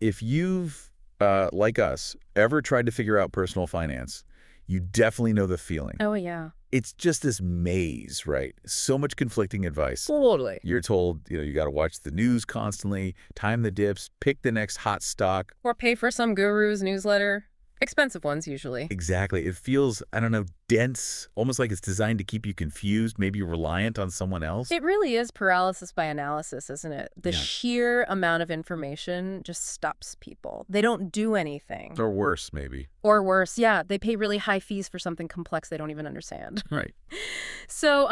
If you've, like us, ever tried to figure out personal finance, you definitely know the feeling. Oh, yeah. It's just this maze, right? So much conflicting advice. Totally. You're told, you got to watch the news constantly, time the dips, pick the next hot stock. Or pay for some guru's newsletter. Expensive ones, usually. Exactly. It feels, I don't know, dense, almost like it's designed to keep you confused, maybe reliant on someone else. It really is paralysis by analysis, isn't it? The Yeah. sheer amount of information just stops people. They don't do anything. Or worse, maybe. Or worse, yeah, they pay really high fees for something complex they don't even understand. Right. So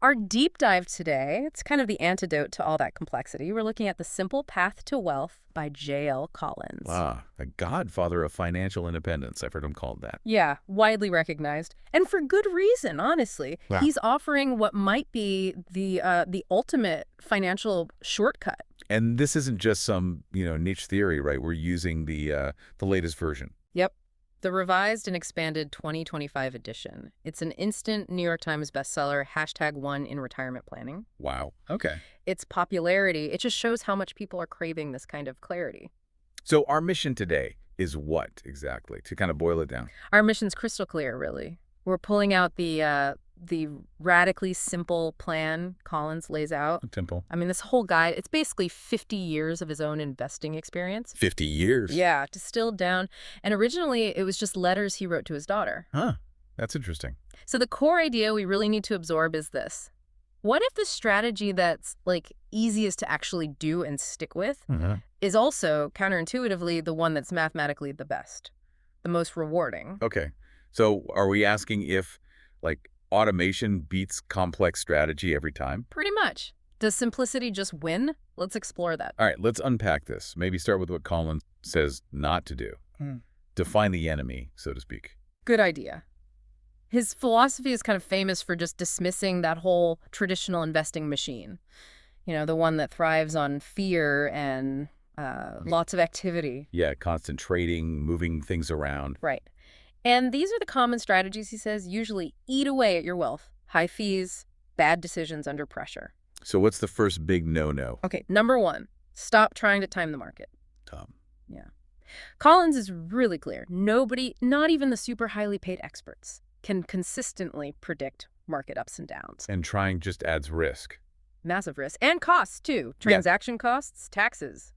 our deep dive today, it's kind of the antidote to all that complexity. We're looking at The Simple Path to Wealth by J.L. Collins. Ah, a godfather of financial independence. I've heard him called that. Yeah, widely recognized. And for good reason, honestly. Wow. He's offering what might be the ultimate financial shortcut. And this isn't just some, niche theory, right? We're using the latest version. Yep. The revised and expanded 2025 edition. It's an instant New York Times bestseller, #1 in retirement planning. Wow. Okay. Its popularity, it just shows how much people are craving this kind of clarity. So our mission today is what exactly? To kind of boil it down. Our mission's crystal clear, really. We're pulling out the radically simple plan Collins lays out. Temple. I mean, this whole guide, it's basically 50 years of his own investing experience. 50 years. Yeah, distilled down. And originally, it was just letters he wrote to his daughter. Huh. That's interesting. So the core idea we really need to absorb is this. What if the strategy that's, easiest to actually do and stick with is also, counterintuitively, the one that's mathematically the best, the most rewarding? Okay. So are we asking if, automation beats complex strategy every time? Pretty much. Does simplicity just win? Let's explore that. All right, let's unpack this. Maybe start with what Collins says not to do. Define the enemy, so to speak. Good idea. His philosophy is kind of famous for just dismissing that whole traditional investing machine. The one that thrives on fear and lots of activity. Yeah, constant trading, moving things around. Right. And these are the common strategies, he says, usually eat away at your wealth. High fees, bad decisions under pressure. So what's the first big no-no? Okay, number 1, stop trying to time the market. Tom. Yeah. Collins is really clear. Nobody, not even the super highly paid experts, can consistently predict market ups and downs. And trying just adds risk. Massive risk. And costs, too. Transaction costs, taxes.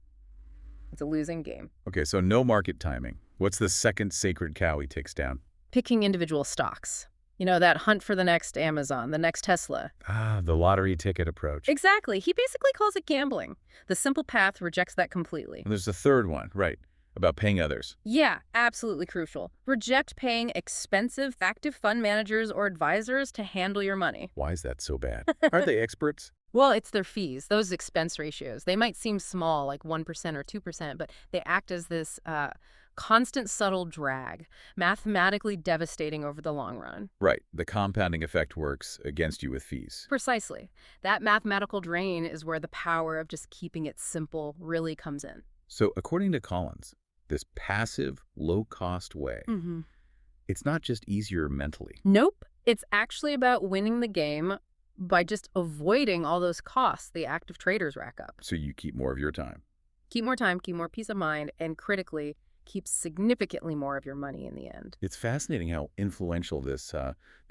It's a losing game. Okay, so no market timing. What's the second sacred cow he takes down? Picking individual stocks. That hunt for the next Amazon, the next Tesla. Ah, the lottery ticket approach. Exactly. He basically calls it gambling. The Simple Path rejects that completely. And there's a third one, right, about paying others. Yeah, absolutely crucial. Reject paying expensive active fund managers or advisors to handle your money. Why is that so bad? Aren't they experts? Well, it's their fees, those expense ratios. They might seem small, like 1% or 2%, but they act as this constant subtle drag, mathematically devastating over the long run. Right. The compounding effect works against you with fees. Precisely. That mathematical drain is where the power of just keeping it simple really comes in. So according to Collins, this passive, low-cost way, it's not just easier mentally. Nope. It's actually about winning the game by just avoiding all those costs the active traders rack up. So you keep more of your time. Keep more time, keep more peace of mind, and critically, keep significantly more of your money in the end. It's fascinating how influential this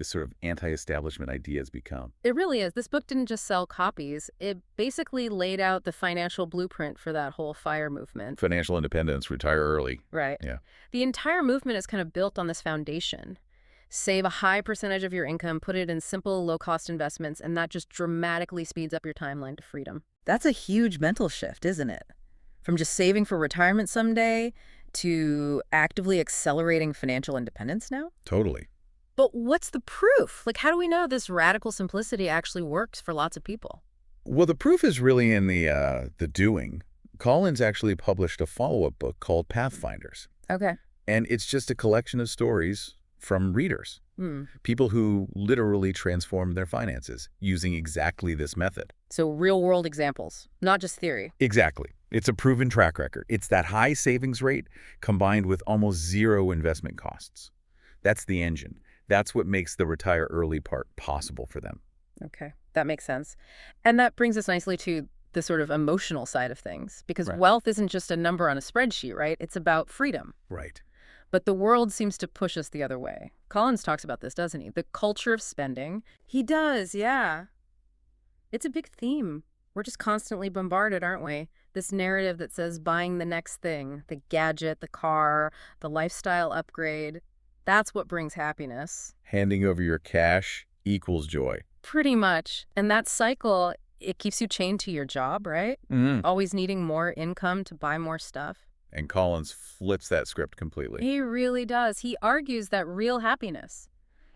sort of anti-establishment idea has become. It really is. This book didn't just sell copies. It basically laid out the financial blueprint for that whole FIRE movement. Financial independence, retire early. Right. Yeah. The entire movement is kind of built on this foundation. Save a high percentage of your income, put it in simple, low-cost investments, and that just dramatically speeds up your timeline to freedom. That's a huge mental shift, isn't it? From just saving for retirement someday to actively accelerating financial independence now? Totally. But what's the proof? How do we know this radical simplicity actually works for lots of people? Well, the proof is really in the doing. Collins actually published a follow-up book called Pathfinders. Okay. And it's just a collection of stories from readers, people who literally transformed their finances using exactly this method. So real-world examples, not just theory. Exactly. It's a proven track record. It's that high savings rate combined with almost zero investment costs. That's the engine. That's what makes the retire early part possible for them. Okay, that makes sense. And that brings us nicely to the sort of emotional side of things, because Right. wealth isn't just a number on a spreadsheet, right? It's about freedom. Right. But the world seems to push us the other way. Collins talks about this, doesn't he? The culture of spending. He does, yeah. It's a big theme. We're just constantly bombarded, aren't we? This narrative that says buying the next thing, the gadget, the car, the lifestyle upgrade, that's what brings happiness. Handing over your cash equals joy. Pretty much. And that cycle, it keeps you chained to your job, right? Always needing more income to buy more stuff. And Collins flips that script completely. He really does. He argues that real happiness,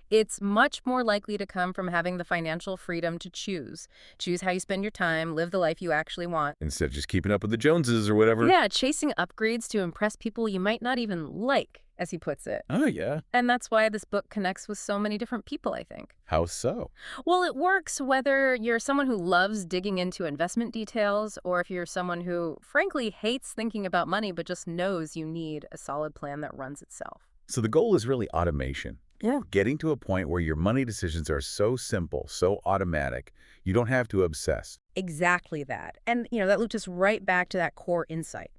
it's much more likely to come from having the financial freedom to choose. Choose how you spend your time, live the life you actually want. Instead of just keeping up with the Joneses or whatever. Yeah, chasing upgrades to impress people you might not even like, as he puts it. Oh, yeah. And that's why this book connects with so many different people, I think. How so? Well, it works whether you're someone who loves digging into investment details or if you're someone who, frankly, hates thinking about money but just knows you need a solid plan that runs itself. So the goal is really automation. Yeah. Getting to a point where your money decisions are so simple, so automatic, you don't have to obsess. Exactly that. And, that looped us right back to that core insight.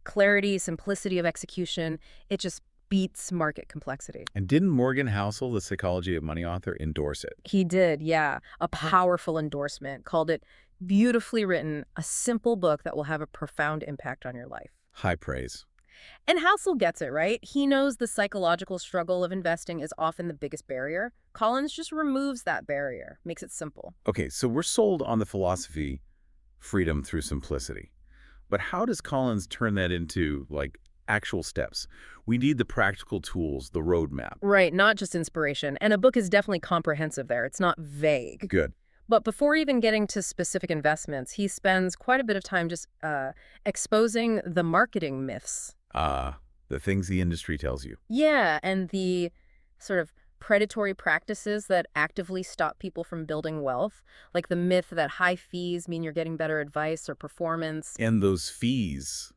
Clarity, simplicity of execution, it just beats market complexity. And didn't Morgan Housel, the Psychology of Money author, endorse it? He did, yeah. A powerful endorsement, called it beautifully written, a simple book that will have a profound impact on your life. High praise. And Housel gets it, right? He knows the psychological struggle of investing is often the biggest barrier. Collins just removes that barrier, makes it simple. Okay, so we're sold on the philosophy, freedom through simplicity. But how does Collins turn that into, actual steps? We need the practical tools, the roadmap. Right, not just inspiration. And a book is definitely comprehensive there. It's not vague. Good. But before even getting to specific investments, he spends quite a bit of time just exposing the marketing myths. The things the industry tells you. Yeah, and the sort of predatory practices that actively stop people from building wealth, like the myth that high fees mean you're getting better advice or performance. And those fees,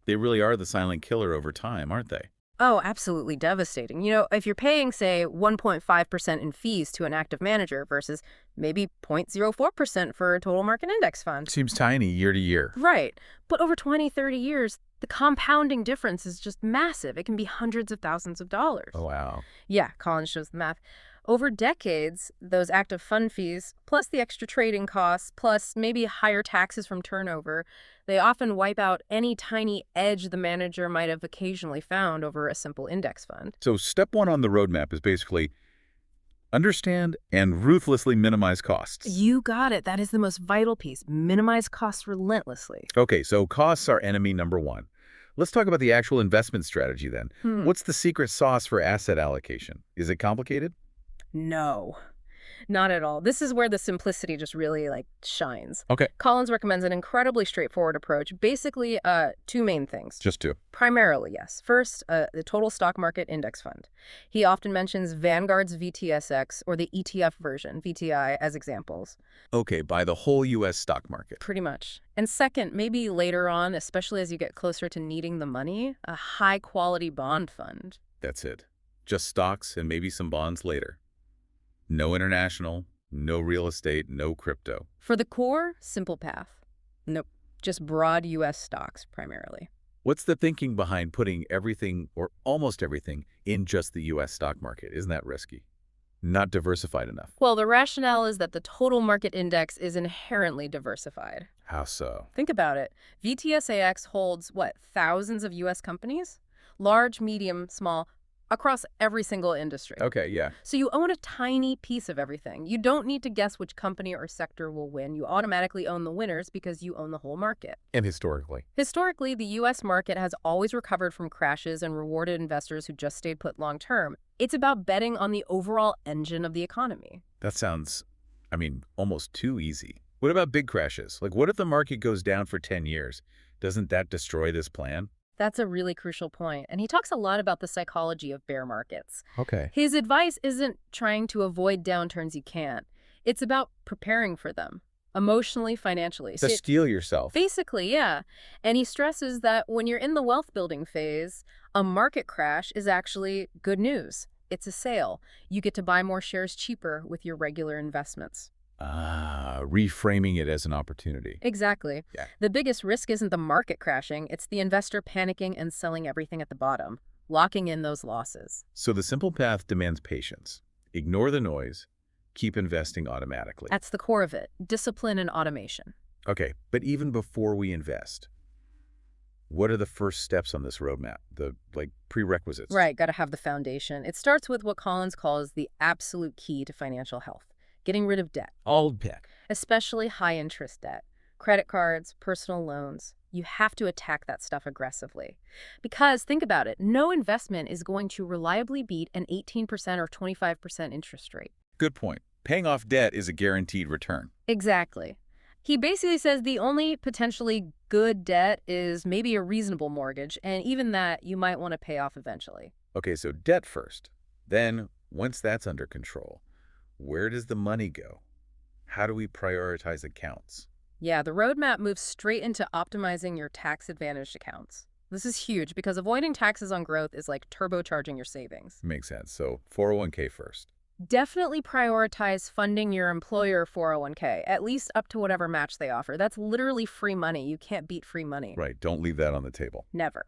they really are the silent killer over time, aren't they? Oh, absolutely devastating. If you're paying, say, 1.5% in fees to an active manager versus maybe 0.04% for a total market index fund. Seems tiny year to year. Right. But over 20, 30 years, the compounding difference is just massive. It can be hundreds of thousands of dollars. Oh, wow. Yeah, Collins shows the math. Over decades, those active fund fees, plus the extra trading costs, plus maybe higher taxes from turnover, they often wipe out any tiny edge the manager might have occasionally found over a simple index fund. So step one on the roadmap is basically understand and ruthlessly minimize costs. You got it. That is the most vital piece. Minimize costs relentlessly. Okay, so costs are enemy number one. Let's talk about the actual investment strategy then. What's the secret sauce for asset allocation? Is it complicated? No, not at all. This is where the simplicity just really shines. Okay. Collins recommends an incredibly straightforward approach. Basically, two main things. Just two. Primarily, yes. First, the total stock market index fund. He often mentions Vanguard's VTSX or the ETF version, VTI, as examples. Okay, buy the whole U.S. stock market. Pretty much. And second, maybe later on, especially as you get closer to needing the money, a high-quality bond fund. That's it. Just stocks and maybe some bonds later. No international, no real estate, no crypto. For the core, simple path. Nope. Just broad U.S. stocks, primarily. What's the thinking behind putting everything, or almost everything, in just the U.S. stock market? Isn't that risky? Not diversified enough. Well, the rationale is that the total market index is inherently diversified. How so? Think about it. VTSAX holds, thousands of U.S. companies? Large, medium, small, across every single industry. Okay, yeah. So you own a tiny piece of everything. You don't need to guess which company or sector will win. You automatically own the winners because you own the whole market. And historically? Historically, the U.S. market has always recovered from crashes and rewarded investors who just stayed put long term. It's about betting on the overall engine of the economy. That sounds, almost too easy. What about big crashes? What if the market goes down for 10 years? Doesn't that destroy this plan? That's a really crucial point, and he talks a lot about the psychology of bear markets. Okay. His advice isn't trying to avoid downturns you can't. It's about preparing for them, emotionally, financially. To steel yourself. Basically, yeah. And he stresses that when you're in the wealth building phase, a market crash is actually good news. It's a sale. You get to buy more shares cheaper with your regular investments. Reframing it as an opportunity. Exactly. Yeah. The biggest risk isn't the market crashing, it's the investor panicking and selling everything at the bottom, locking in those losses. So the simple path demands patience. Ignore the noise. Keep investing automatically. That's the core of it, discipline and automation. Okay, but even before we invest, what are the first steps on this roadmap? The, prerequisites? Right, got to have the foundation. It starts with what Collins calls the absolute key to financial health, getting rid of debt, Old pick. especially high-interest debt, credit cards, personal loans. You have to attack that stuff aggressively. Because, think about it, no investment is going to reliably beat an 18% or 25% interest rate. Good point. Paying off debt is a guaranteed return. Exactly. He basically says the only potentially good debt is maybe a reasonable mortgage, and even that you might want to pay off eventually. Okay, so debt first. Then, once that's under control, where does the money go? How do we prioritize accounts? Yeah, the roadmap moves straight into optimizing your tax-advantaged accounts. This is huge because avoiding taxes on growth is like turbocharging your savings. Makes sense. So 401k first. Definitely prioritize funding your employer 401k, at least up to whatever match they offer. That's literally free money. You can't beat free money. Right, don't leave that on the table. Never.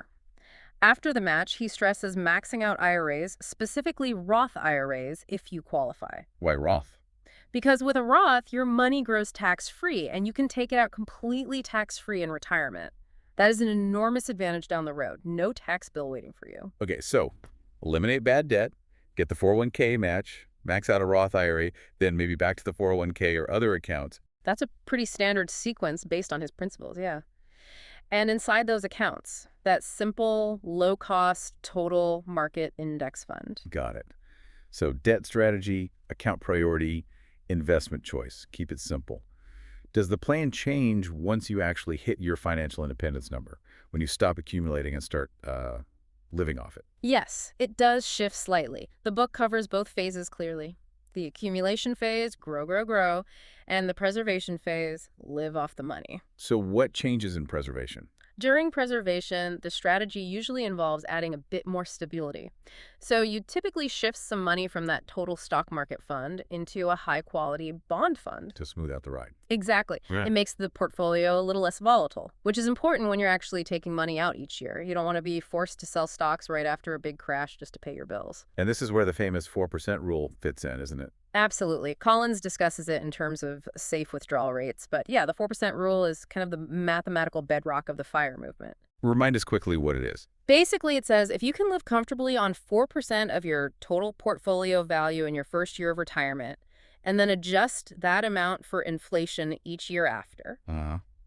After the match, he stresses maxing out IRAs, specifically Roth IRAs, if you qualify. Why Roth? Because with a Roth, your money grows tax-free, and you can take it out completely tax-free in retirement. That is an enormous advantage down the road. No tax bill waiting for you. Okay, so eliminate bad debt, get the 401k match, max out a Roth IRA, then maybe back to the 401k or other accounts. That's a pretty standard sequence based on his principles, yeah. And inside those accounts, that simple, low-cost, total market index fund. Got it. So debt strategy, account priority, investment choice. Keep it simple. Does the plan change once you actually hit your financial independence number, when you stop accumulating and start living off it? Yes, it does shift slightly. The book covers both phases clearly. The accumulation phase, grow, grow, grow, and the preservation phase, live off the money. So what changes in preservation? During preservation, the strategy usually involves adding a bit more stability. So you typically shift some money from that total stock market fund into a high-quality bond fund. To smooth out the ride. Exactly. Right. It makes the portfolio a little less volatile, which is important when you're actually taking money out each year. You don't want to be forced to sell stocks right after a big crash just to pay your bills. And this is where the famous 4% rule fits in, isn't it? Absolutely. Collins discusses it in terms of safe withdrawal rates. But yeah, the 4% rule is kind of the mathematical bedrock of the FIRE movement. Remind us quickly what it is. Basically, it says if you can live comfortably on 4% of your total portfolio value in your first year of retirement, and then adjust that amount for inflation each year after,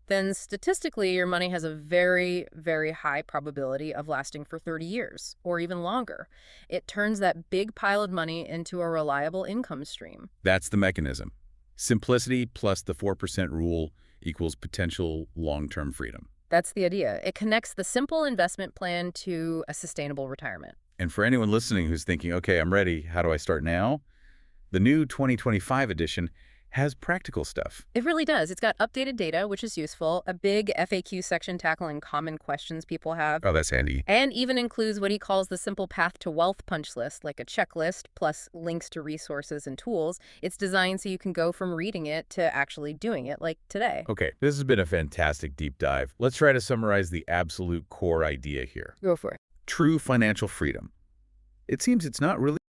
then statistically your money has a very, very high probability of lasting for 30 years or even longer. It turns that big pile of money into a reliable income stream. That's the mechanism. Simplicity plus the 4% rule equals potential long-term freedom. That's the idea. It connects the simple investment plan to a sustainable retirement. And for anyone listening who's thinking, okay, I'm ready, how do I start now? The new 2025 edition has practical stuff. It really does. It's got updated data, which is useful, a big FAQ section tackling common questions people have, Oh, that's handy. and even includes what he calls the simple path to wealth punch list, like a checklist plus links to resources and tools. It's designed so you can go from reading it to actually doing it, like today. Okay, this has been a fantastic deep dive. Let's try to summarize the absolute core idea here. Go for it. True financial freedom. It seems it's not really